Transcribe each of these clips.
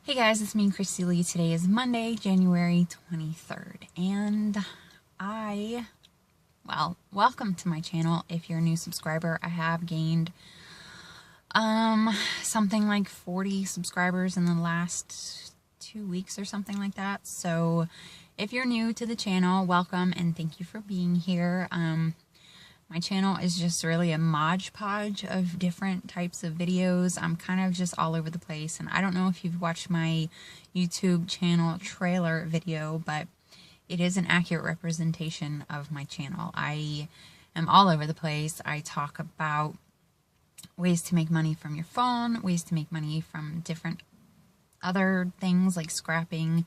Hey guys, it's me, Christy Lee. Today is Monday, January 23rd, and welcome to my channel. If you're a new subscriber, I have gained, something like 40 subscribers in the last 2 weeks or something like that. So if you're new to the channel, welcome and thank you for being here. My channel is just really a modge podge of different types of videos. I'm kind of just all over the place, and I don't know if you've watched my YouTube channel trailer video, but it is an accurate representation of my channel. I am all over the place. I talk about ways to make money from your phone, ways to make money from different other things like scrapping.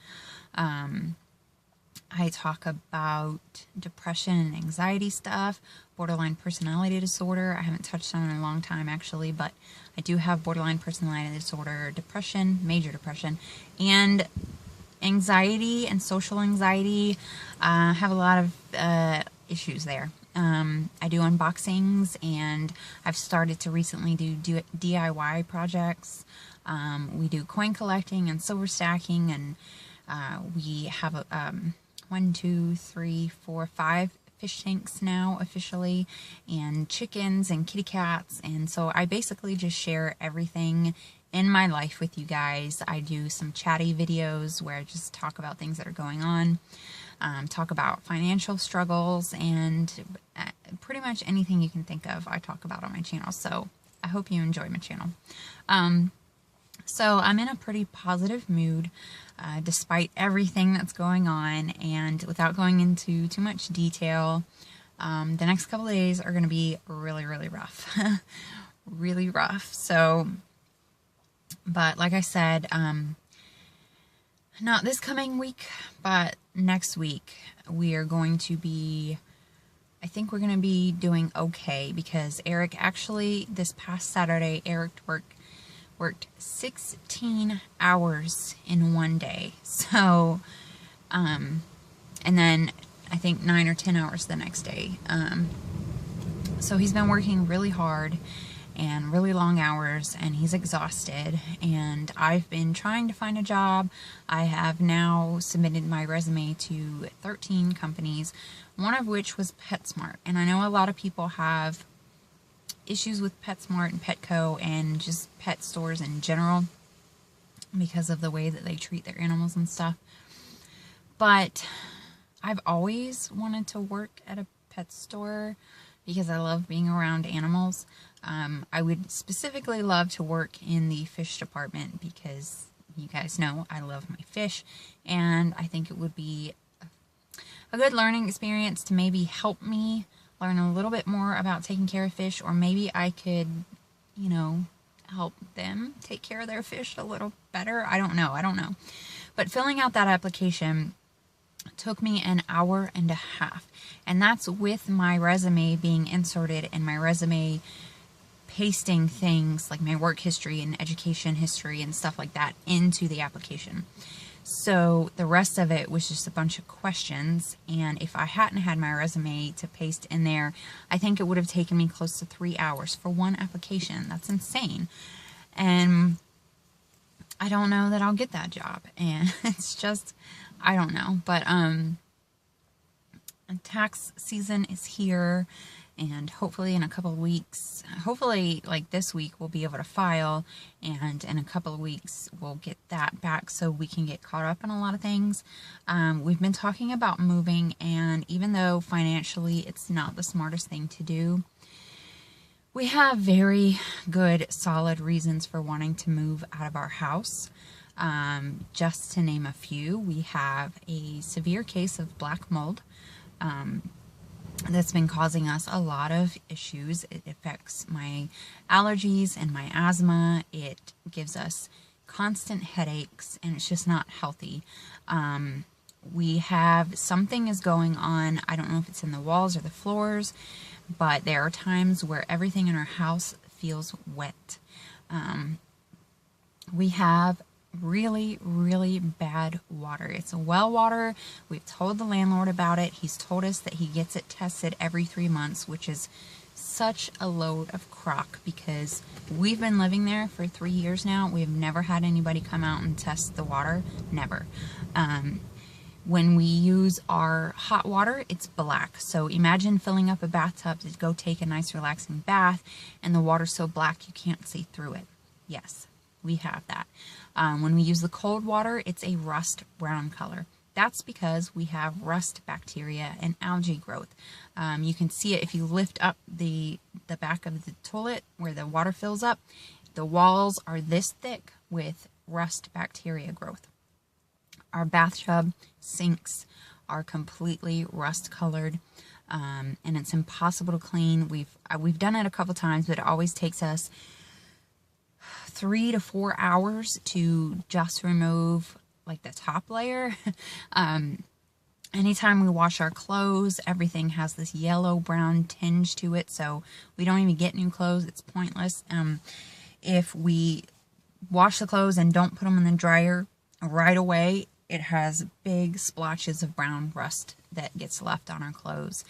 I talk about depression and anxiety stuff, borderline personality disorder. I haven't touched on it in a long time actually, but I do have borderline personality disorder, depression, major depression, and anxiety and social anxiety. I have a lot of issues there. I do unboxings, and I've started to recently do DIY projects. We do coin collecting and silver stacking, and we have a 5 fish tanks now officially, and chickens and kitty cats. And so I basically just share everything in my life with you guys. I do some chatty videos where I just talk about things that are going on, talk about financial struggles, and pretty much anything you can think of I talk about on my channel. So I hope you enjoy my channel. So I'm in a pretty positive mood despite everything that's going on, and without going into too much detail, the next couple of days are going to be really rough. Really rough. So, but like I said, not this coming week, but next week we are going to be, I think we're going to be doing okay, because Eric actually, this past Saturday, Eric worked 16 hours in one day. So, and then I think 9 or 10 hours the next day. So he's been working really hard and really long hours, and he's exhausted. And I've been trying to find a job. I have now submitted my resume to 13 companies, one of which was PetSmart. And I know a lot of people have issues with PetSmart and Petco and just pet stores in general because of the way that they treat their animals and stuff. But I've always wanted to work at a pet store because I love being around animals. I would specifically love to work in the fish department because you guys know I love my fish, and I think it would be a good learning experience to maybe help me learn a little bit more about taking care of fish, or maybe I could, you know, help them take care of their fish a little better. I don't know. But filling out that application took me an hour and a half, and that's with my resume being inserted and my resume pasting things like my work history and education history and stuff like that into the application. So the rest of it was just a bunch of questions, and if I hadn't had my resume to paste in there, I think it would have taken me close to 3 hours for one application. That's insane. And I don't know that I'll get that job, and it's just, I don't know. But tax season is here, and hopefully in a couple of weeks, hopefully like this week, we'll be able to file, and in a couple of weeks we'll get that back so we can get caught up in a lot of things. We've been talking about moving, and even though financially it's not the smartest thing to do, we have very good solid reasons for wanting to move out of our house. Just to name a few, we have a severe case of black mold that's been causing us a lot of issues. It affects my allergies and my asthma. It gives us constant headaches, and it's just not healthy. We have, something is going on. I don't know if it's in the walls or the floors, but there are times where everything in our house feels wet. We have really bad water. It's a well water. We've told the landlord about it. He's told us that he gets it tested every 3 months, which is such a load of crock because we've been living there for 3 years now. We've never had anybody come out and test the water. Never. When we use our hot water, it's black. So imagine filling up a bathtub to go take a nice relaxing bath and the water's so black you can't see through it. Yes, we have that. When we use the cold water, it's a rust brown color. That's because we have rust bacteria and algae growth. You can see it if you lift up the back of the toilet where the water fills up. The walls are this thick with rust bacteria growth. Our bathtub sinks are completely rust colored, and it's impossible to clean. We've done it a couple times, but it always takes us 3 to 4 hours to just remove like the top layer. Anytime we wash our clothes, everything has this yellow brown tinge to it, so we don't even get new clothes. It's pointless. If we wash the clothes and don't put them in the dryer right away, it has big splotches of brown rust that gets left on our clothes.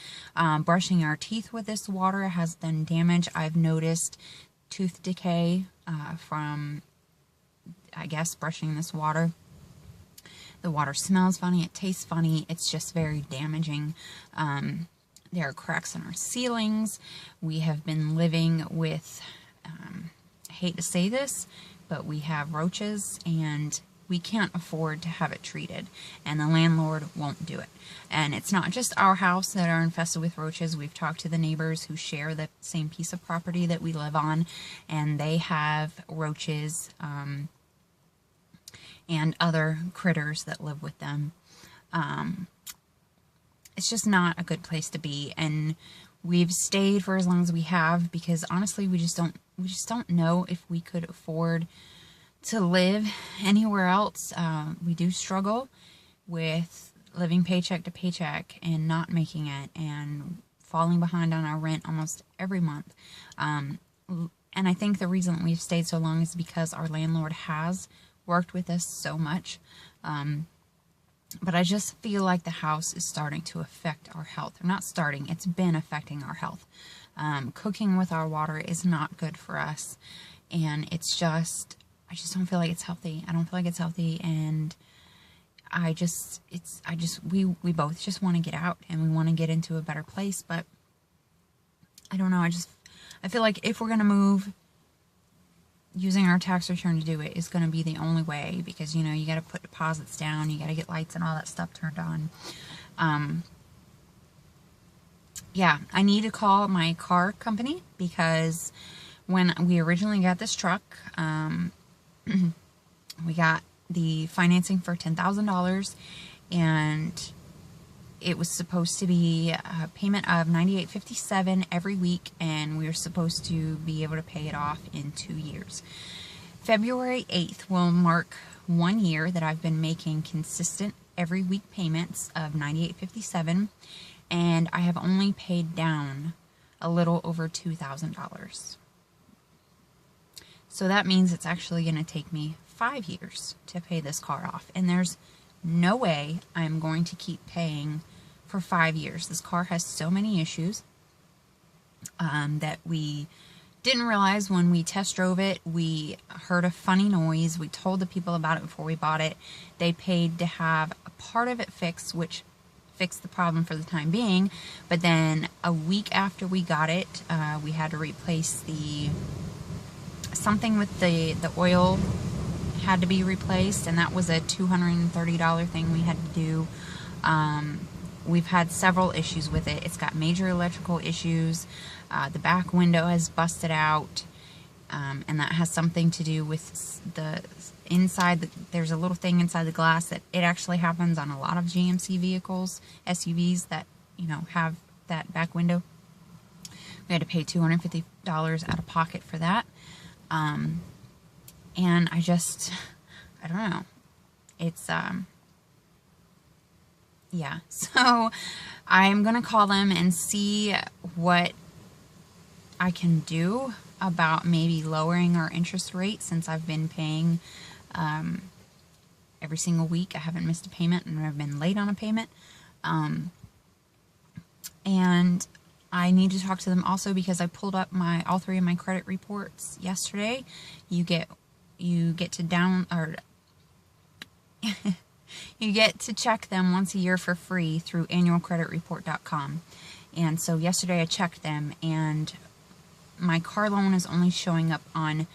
Brushing our teeth with this water has done damage. I've noticed tooth decay from, I guess, brushing this water. The water smells funny, it tastes funny, it's just very damaging. There are cracks in our ceilings. We have been living with, I hate to say this, but we have roaches and we can't afford to have it treated, and the landlord won't do it. And it's not just our house that are infested with roaches. We've talked to the neighbors who share the same piece of property that we live on, and they have roaches and other critters that live with them. It's just not a good place to be, and we've stayed for as long as we have because honestly we just don't know if we could afford to live anywhere else. We do struggle with living paycheck to paycheck and not making it and falling behind on our rent almost every month. And I think the reason that we've stayed so long is because our landlord has worked with us so much. But I just feel like the house is starting to affect our health. Or not starting, it's been affecting our health. Cooking with our water is not good for us. And I just don't feel like it's healthy. I don't feel like it's healthy, and we both just want to get out and we want to get into a better place, but I don't know. I feel like if we're going to move, using our tax return to do it is going to be the only way, because, you got to put deposits down, you got to get lights and all that stuff turned on. Yeah, I need to call my car company because when we originally got this truck, we got the financing for $10,000, and it was supposed to be a payment of $98.57 every week, and we were supposed to be able to pay it off in 2 years. February 8th will mark 1 year that I've been making consistent every week payments of $98.57, and I have only paid down a little over $2,000. So that means it's actually going to take me 5 years to pay this car off. And there's no way I'm going to keep paying for 5 years. This car has so many issues that we didn't realize when we test drove it. We heard a funny noise. We told the people about it before we bought it. They paid to have a part of it fixed, which fixed the problem for the time being. But then a week after we got it, we had to replace something with the oil had to be replaced, and that was a $230 thing we had to do. We've had several issues with it. It's got major electrical issues. The back window has busted out, and that has something to do with the inside. There's a little thing inside the glass that it actually happens on a lot of GMC vehicles, SUVs that have that back window. We had to pay $250 out of pocket for that. And I don't know. It's, yeah. So I'm going to call them and see what I can do about maybe lowering our interest rate, since I've been paying, every single week. I haven't missed a payment, and I've been late on a payment. And I need to talk to them also because I pulled up all 3 of my credit reports yesterday. You get to you get to check them once a year for free through annualcreditreport.com. And so yesterday I checked them, and my car loan is only showing up on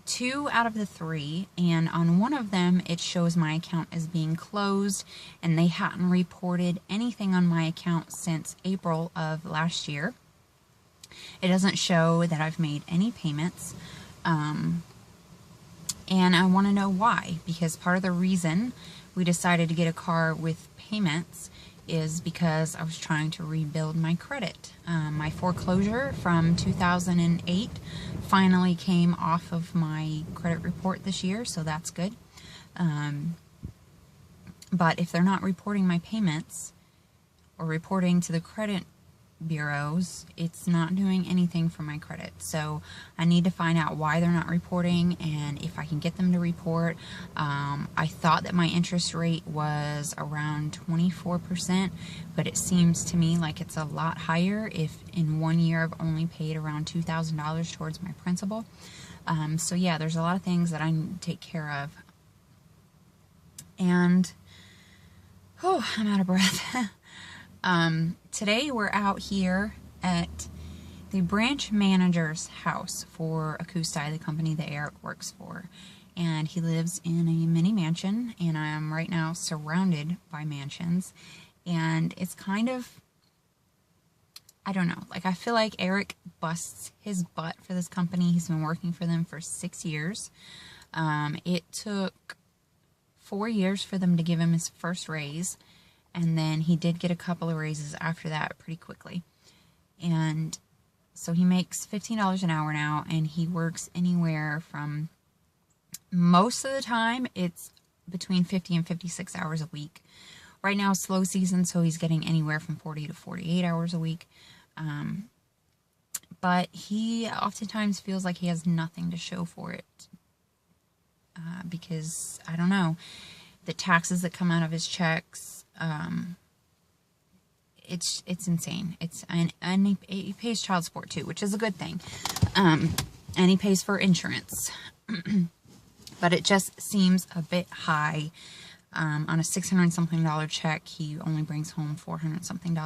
2 out of the 3, and on one of them it shows my account as being closed, and they hadn't reported anything on my account since April of last year. It doesn't show that I've made any payments, and I want to know why, because part of the reason we decided to get a car with payments is because I was trying to rebuild my credit. My foreclosure from 2008 finally came off of my credit report this year, so that's good. But if they're not reporting my payments or reporting to the credit bureaus, it's not doing anything for my credit. So I need to find out why they're not reporting and if I can get them to report. I thought that my interest rate was around 24%, but it seems to me like it's a lot higher if in 1 year I've only paid around $2,000 towards my principal. So yeah, there's a lot of things that I need to take care of. And I'm out of breath. Today we're out here at the branch manager's house for Acoustai, the company that Eric works for. And he lives in a mini mansion, and I am right now surrounded by mansions. And it's kind of, I don't know, like I feel like Eric busts his butt for this company. He's been working for them for 6 years. It took 4 years for them to give him his first raise. And then he did get a couple of raises after that pretty quickly. And so he makes $15 an hour now, and he works anywhere from, most of the time, it's between 50 and 56 hours a week. Right now, slow season, so he's getting anywhere from 40 to 48 hours a week. But he oftentimes feels like he has nothing to show for it. Because, I don't know, the taxes that come out of his checks, it's insane. And he pays child support too, which is a good thing. And he pays for insurance. But it just seems a bit high. On a $600 something check, he only brings home $400 something.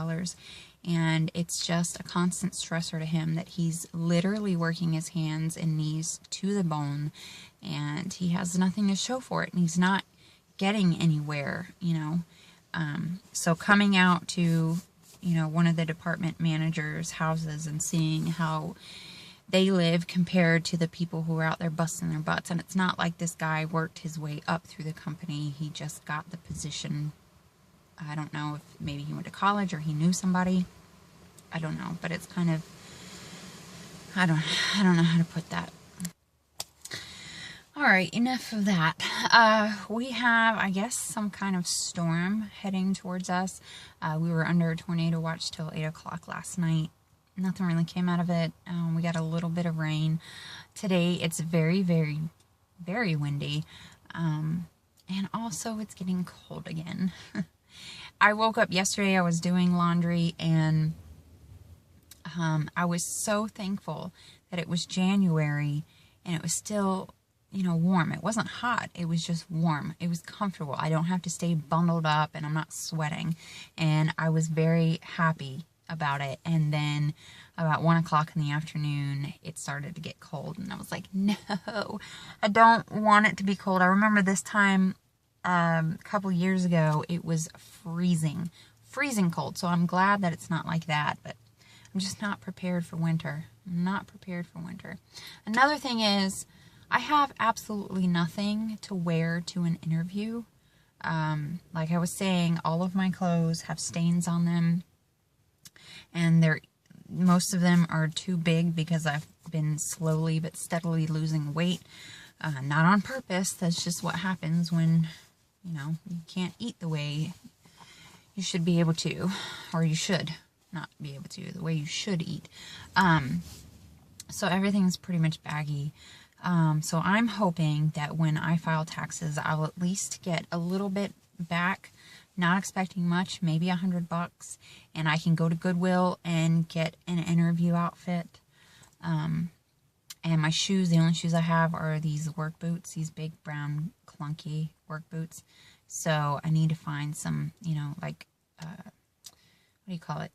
And it's just a constant stressor to him that he's literally working his hands and knees to the bone, and he has nothing to show for it, and he's not getting anywhere, you know. So coming out to, you know, one of the department managers' houses and seeing how they live compared to the people who are out there busting their butts. And it's not like this guy worked his way up through the company. He just got the position. I don't know if maybe he went to college or he knew somebody. I don't know, but it's kind of, I don't know how to put that. All right, enough of that. We have, I guess, some kind of storm heading towards us. We were under a tornado watch till 8 o'clock last night. Nothing really came out of it. We got a little bit of rain. Today, it's very, very, very windy. And also, it's getting cold again. I woke up yesterday, I was doing laundry, and I was so thankful that it was January, and it was still, you know, warm. It wasn't hot. It was just warm. It was comfortable. I don't have to stay bundled up, and I'm not sweating. And I was very happy about it. And then about 1 o'clock in the afternoon, it started to get cold. And I was like, no, I don't want it to be cold. I remember this time a couple years ago, it was freezing cold. So I'm glad that it's not like that. But I'm just not prepared for winter. I'm not prepared for winter. Another thing is, I have absolutely nothing to wear to an interview. Like I was saying, all of my clothes have stains on them, and most of them are too big because I've been slowly but steadily losing weight. Not on purpose. That's just what happens when, you know, you can't eat the way you should be able to, or you should not be able to, the way you should eat. So everything's pretty much baggy. So I'm hoping that when I file taxes, I'll at least get a little bit back, not expecting much, maybe $100, and I can go to Goodwill and get an interview outfit. And my shoes, the only shoes I have are these work boots, these big brown clunky work boots. So I need to find some, you know, like, what do you call it?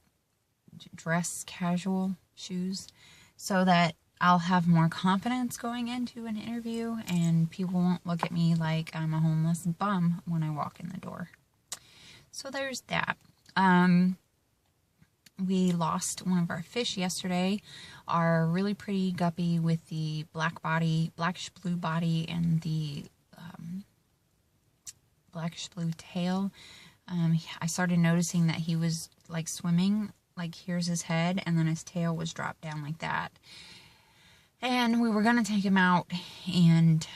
Dress casual shoes, so that I'll have more confidence going into an interview and people won't look at me like I'm a homeless bum when I walk in the door. So there's that. We lost one of our fish yesterday, our really pretty guppy with the blackish blue body and the blackish blue tail. I started noticing that he was like swimming, like here's his head, and then his tail was dropped down like that. And we were going to take him out and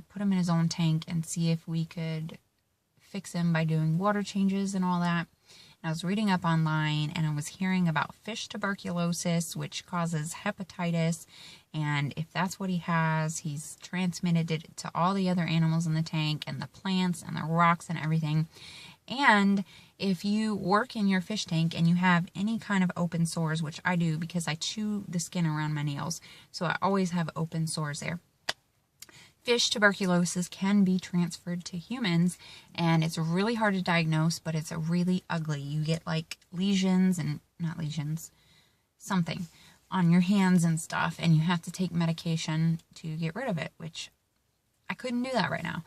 put him in his own tank and see if we could fix him by doing water changes and all that. And I was reading up online, and I was hearing about fish tuberculosis, which causes hepatitis. And if that's what he has, he's transmitted it to all the other animals in the tank and the plants and the rocks and everything. And if you work in your fish tank and you have any kind of open sores, which I do because I chew the skin around my nails, so I always have open sores there. Fish tuberculosis can be transferred to humans, and it's really hard to diagnose, but it's really ugly. You get like lesions, and not lesions, something on your hands and stuff, and you have to take medication to get rid of it, which I couldn't do that right now.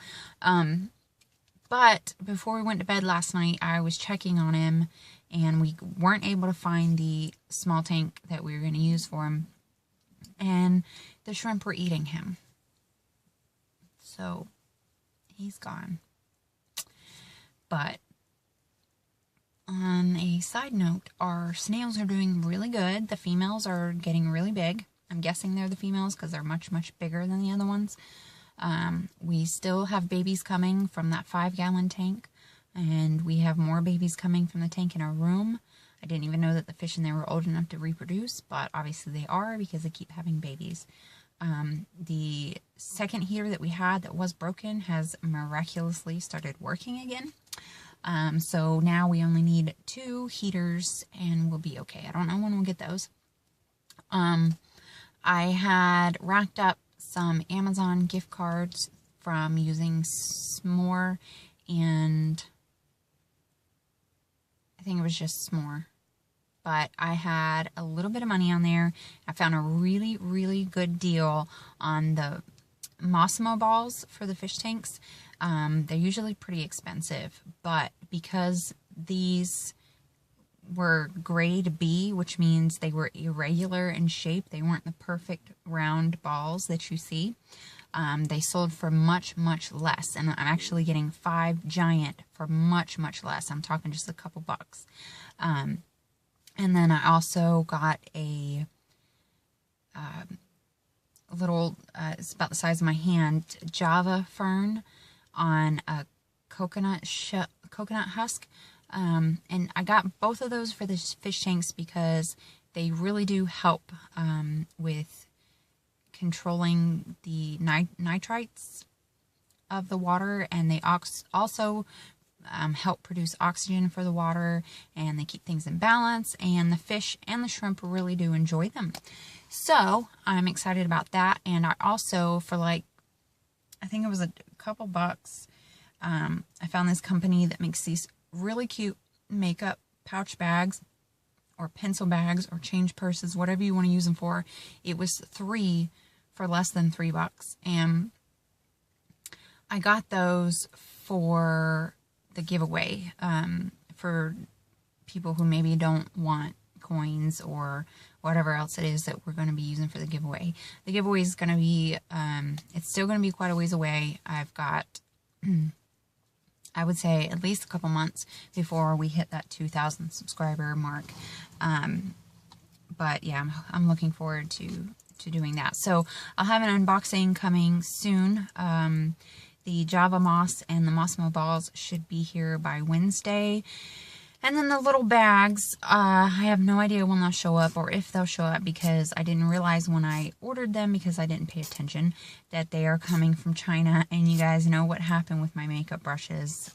But before we went to bed last night, I was checking on him, and we weren't able to find the small tank that we were going to use for him, and the shrimp were eating him. So he's gone. But on a side note, our snails are doing really good. The females are getting really big. I'm guessing they're the females because they're much, much bigger than the other ones. We still have babies coming from that 5-gallon tank, and we have more babies coming from the tank in our room. I didn't even know that the fish in there were old enough to reproduce, but obviously they are because they keep having babies. The second heater that we had that was broken has miraculously started working again. So now we only need 2 heaters and we'll be okay. I don't know when we'll get those. I had racked up some Amazon gift cards from using S'more, and I think it was just S'more. But I had a little bit of money on there. I found a really, really good deal on the Mossimo balls for the fish tanks. They're usually pretty expensive, but because these were grade B, which means they were irregular in shape, they weren't the perfect round balls that you see, they sold for much, much less. And I'm actually getting 5 giant for much, much less. I'm talking just a couple bucks. And then I also got a little, it's about the size of my hand, Java fern on a coconut husk. And I got both of those for the fish tanks because they really do help with controlling the nitrites of the water, and they also help produce oxygen for the water, and they keep things in balance, and the fish and the shrimp really do enjoy them. So I'm excited about that. And I also, for like, I think it was a couple bucks, I found this company that makes these really cute makeup pouch bags or pencil bags or change purses, whatever you want to use them for. It was 3 for less than $3, and I got those for the giveaway, for people who maybe don't want coins or whatever else it is that we're going to be using for the giveaway. The giveaway is going to be, it's still going to be quite a ways away. I've got, I would say at least a couple months before we hit that 2,000 subscriber mark. But yeah, I'm looking forward to doing that. So I'll have an unboxing coming soon. The Java Moss and the Mossimo balls should be here by Wednesday. And then the little bags, I have no idea when they'll show up or if they'll show up, because I didn't realize when I ordered them, because I didn't pay attention, that they are coming from China. And you guys know what happened with my makeup brushes.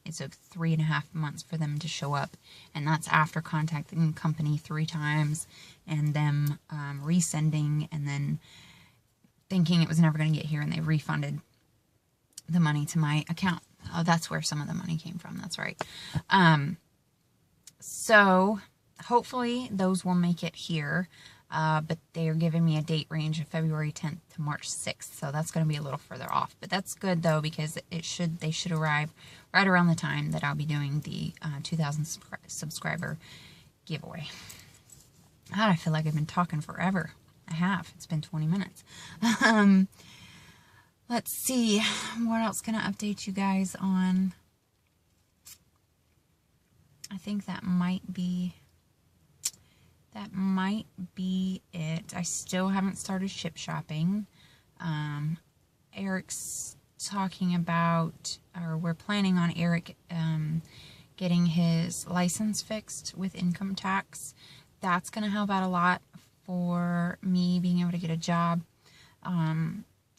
It took 3.5 months for them to show up. And that's after contacting the company 3 times and them resending and then thinking it was never going to get here, and they refunded the money to my account. Oh, that's where some of the money came from. That's right. So hopefully those will make it here, but they are giving me a date range of February 10th to March 6th, so that's going to be a little further off. But that's good though, because they should arrive right around the time that I'll be doing the 2,000 subscriber giveaway. God, I feel like I've been talking forever. I have. It's been 20 minutes. Let's see, what else can I update you guys on? I think that might be it. I still haven't started ship shopping. Eric's talking about, or we're planning on Eric getting his license fixed with income tax. That's going to help out a lot for me being able to get a job.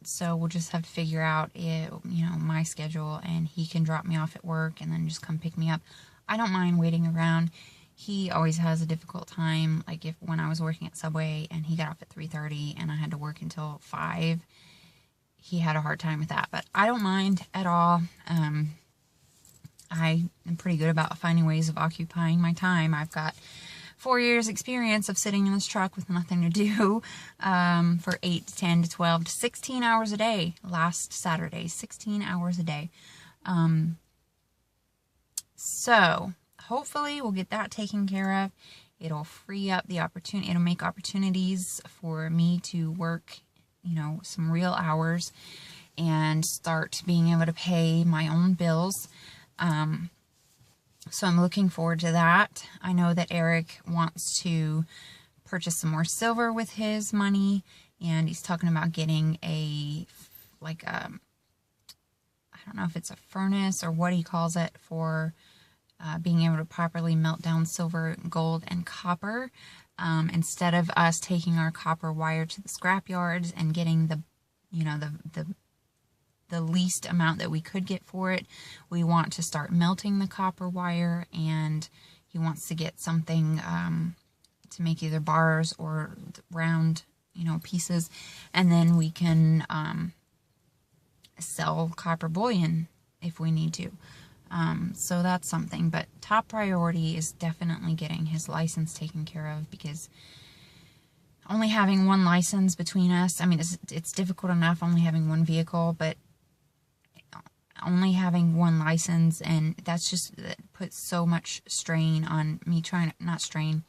So we'll just have to figure out my schedule, and he can drop me off at work and then just come pick me up. I don't mind waiting around. He always has a difficult time, like when I was working at Subway and he got off at 3:30 and I had to work until 5, he had a hard time with that, but I don't mind at all. I am pretty good about finding ways of occupying my time. I've got 4 years experience of sitting in this truck with nothing to do for 8 to 10 to 12 to 16 hours a day. Last Saturday, 16 hours a day. So hopefully we'll get that taken care of. It'll free up the opportunity. It'll make opportunities for me to work, some real hours and start being able to pay my own bills. So I'm looking forward to that. I know that Eric wants to purchase some more silver with his money, and he's talking about getting I don't know if it's a furnace or what he calls it, for being able to properly melt down silver, gold, and copper. Instead of us taking our copper wire to the scrap yards and getting the least amount that we could get for it, we want to start melting the copper wire, and he wants to get something to make either bars or round, pieces, and then we can sell copper bullion if we need to. So that's something, but top priority is definitely getting his license taken care of, because only having one license between us, it's difficult enough only having one vehicle, but only having one license, and that puts so much strain on me not strain,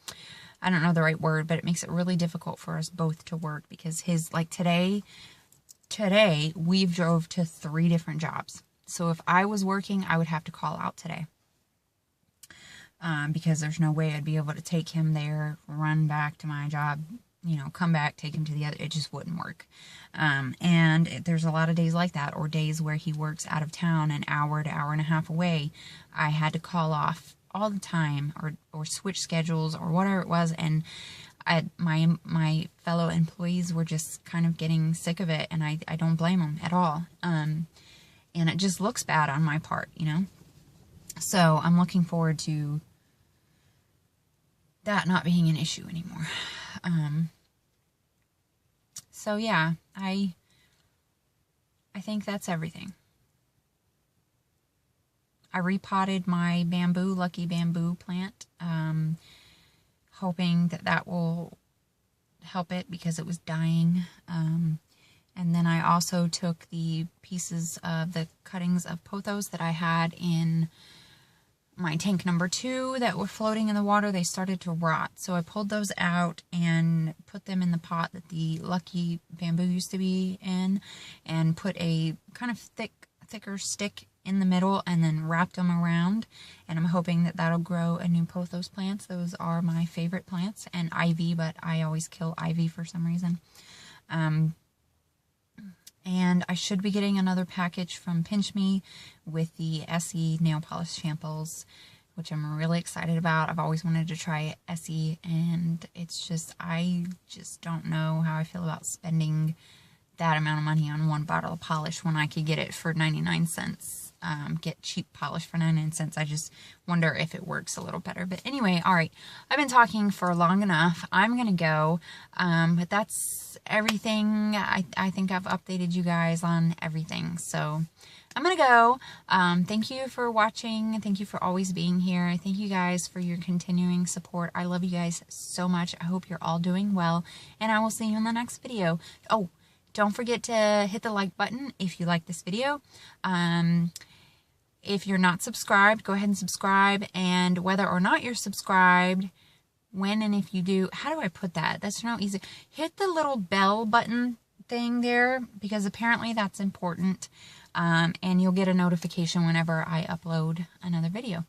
I don't know the right word, but it makes it really difficult for us both to work, because today we've drove to 3 different jobs. So if I was working, I would have to call out today, because there's no way I'd be able to take him there, run back to my job, come back, take him to the other. It just wouldn't work. And there's a lot of days like that, or days where he works out of town, an hour to hour and a half away. I had to call off all the time, or switch schedules, or whatever it was, and my fellow employees were just kind of getting sick of it, and I don't blame them at all. And it just looks bad on my part, So I'm looking forward to that not being an issue anymore. So yeah, I think that's everything. I repotted my lucky bamboo plant, hoping that will help it, because it was dying. And then I also took the pieces of the cuttings of pothos that I had in my tank number 2 that were floating in the water. They started to rot, so I pulled those out and put them in the pot that the lucky bamboo used to be in, and put a kind of thicker stick in the middle, and then wrapped them around, and I'm hoping that that'll grow a new pothos plants. Those are my favorite plants, and ivy, but I always kill ivy for some reason. And I should be getting another package from Pinch Me with the SE nail polish samples, which I'm really excited about. I've always wanted to try Essie, and it's just, I just don't know how I feel about spending that amount of money on one bottle of polish when I could get it for 99 cents. Get cheap polish for 99 cents. I just wonder if it works a little better. But anyway, all right. I've been talking for long enough. I'm going to go. But that's everything. I think I've updated you guys on everything. So I'm going to go. Thank you for watching. Thank you for always being here. Thank you guys for your continuing support. I love you guys so much. I hope you're all doing well. And I will see you in the next video. Oh, don't forget to hit the like button if you like this video. If you're not subscribed, go ahead and subscribe. And whether or not you're subscribed, when and if you do, how do I put that? That's not easy. Hit the little bell button thing there, because apparently that's important. And you'll get a notification whenever I upload another video.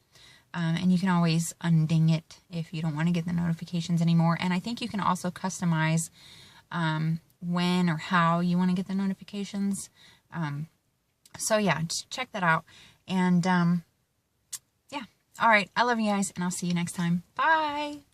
And you can always unding it if you don't want to get the notifications anymore. And I think you can also customize when or how you want to get the notifications. So yeah, just check that out. And yeah, all right, I love you guys, and I'll see you next time. Bye.